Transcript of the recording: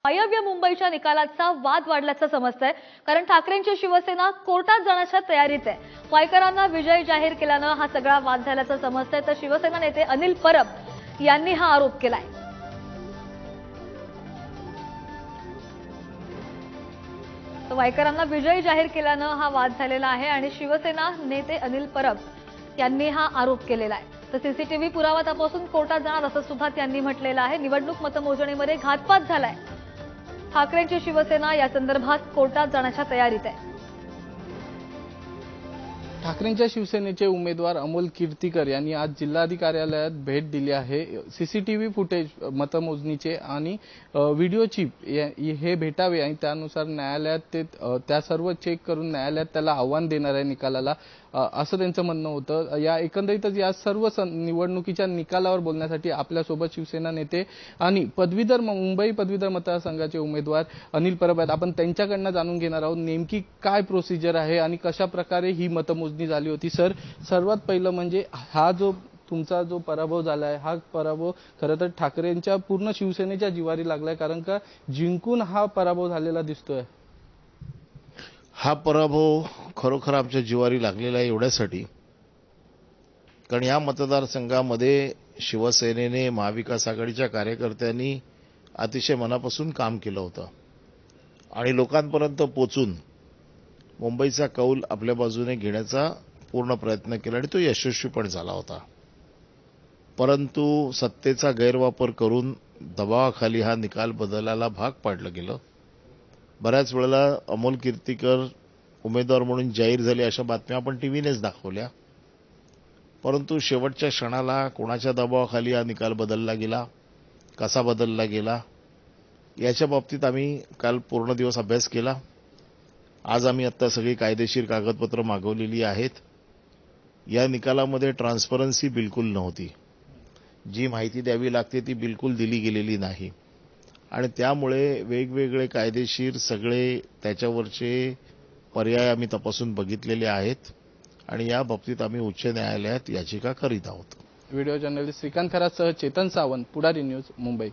वायव्य मुंबईच्या निकालाचा वाद वाढल्याचं समजतंय, कारण ठाकरेंची शिवसेना कोर्टात जाण्याच्या तयारीत आहे. वायकरांना विजय जाहीर केल्यानं हा सगळा वाद झाल्याचं समजतंय, तर शिवसेना नेते अनिल परब यांनी हा आरोप केलाय. वायकरांना विजय जाहीर केल्यानं हा वाद झालेला आहे आणि शिवसेना नेते अनिल परब यांनी हा आरोप केलेला आहे. तर सीसीटीव्ही पुरावा तपासून कोर्टात जाणार असं सुद्धा त्यांनी म्हटलेलं आहे. निवडणूक मतमोजणीमध्ये घातपात झालाय. ठाकरेंची शिवसेना या संदर्भात कोर्टात जाण्याच्या तयारीत आहे. ठाकरेंच्या शिवसेनेचे उमेदवार अमोल कीर्तीकर यांनी आज जिल्हाधिकारी कार्यालयात भेट दिली आहे. सीसीटीव्ही फुटेज मतमोजणीचे आणि व्हिडिओ चिप हे भेटावे आणि त्यानुसार न्यायालयात ते त्या सर्व चेक करून न्यायालयात त्याला आव्हान देणार आहे निकालाला, असं त्यांचं म्हणणं होतं. या एकंदरीतच या सर्व निवडणुकीच्या निकालावर बोलण्यासाठी आपल्यासोबत शिवसेना नेते आणि मुंबई पदवीधर मतदारसंघाचे उमेदवार अनिल परब आहेत. आपण त्यांच्याकडनं जाणून घेणार आहोत नेमकी काय प्रोसिजर आहे आणि कशा प्रकारे ही मतमोजणी झाली होती. सर, सर्वात पहिलं म्हणजे हा जो तुमचा जो पराभव झालाय, हा पराभव खरं तर ठाकरेंच्या पूर्ण शिवसेनेच्या जिवारी लागलाय, कारण का जिंकून हा पराभव झालेला दिसतोय. हा पराभव खरोखर आमच्या जिवारी लागलेला आहे एवढ्यासाठी, कारण या मतदारसंघामध्ये शिवसेनेने महाविकास आघाडीच्या कार्यकर्त्यांनी अतिशय मनापासून काम केलं होतं आणि लोकांपर्यंत पोचून मुंबईचा कौल आपल्या बाजूने घेण्याचा पूर्ण प्रयत्न केला आणि तो यशस्वी पण झाला होता. परंतु सत्तेचा गैरवापर करून दबावाखाली हा निकाल बदलायला भाग पाडलं गेलं. बऱ्याच वेळेला अमोल कीर्तीकर उमेदवार म्हणून जाहीर झाले अशा बातम्या आपण टीव्हीनेच दाखवल्या, परंतु शेवटच्या क्षणाला कोणाच्या दबावाखाली हा निकाल बदलला गेला, कसा बदलला गेला, याच्या बाबतीत आम्ही काल पूर्ण दिवस अभ्यास केला. आज आम्ही आत्ता सगळी कायदेशीर कागदपत्र मागवलेली आहेत. या निकालामध्ये ट्रान्सपरन्सी बिलकुल नव्हती. जी माहिती द्यावी लागते ती बिलकुल दिली गेलेली नाही आणि त्यामुळे वेगवेगळे कायदेशीर सगळे त्याच्यावरचे पर्याय आम्ही तपासून बघितलेले आहेत आणि या बाबतीत आम्ही उच्च न्यायालयात याचिका करीत आहोत. व्हिडिओ जर्नलिस्ट श्रीकांत खरातसह चेतन सावंत, पुढारी न्यूज, मुंबई.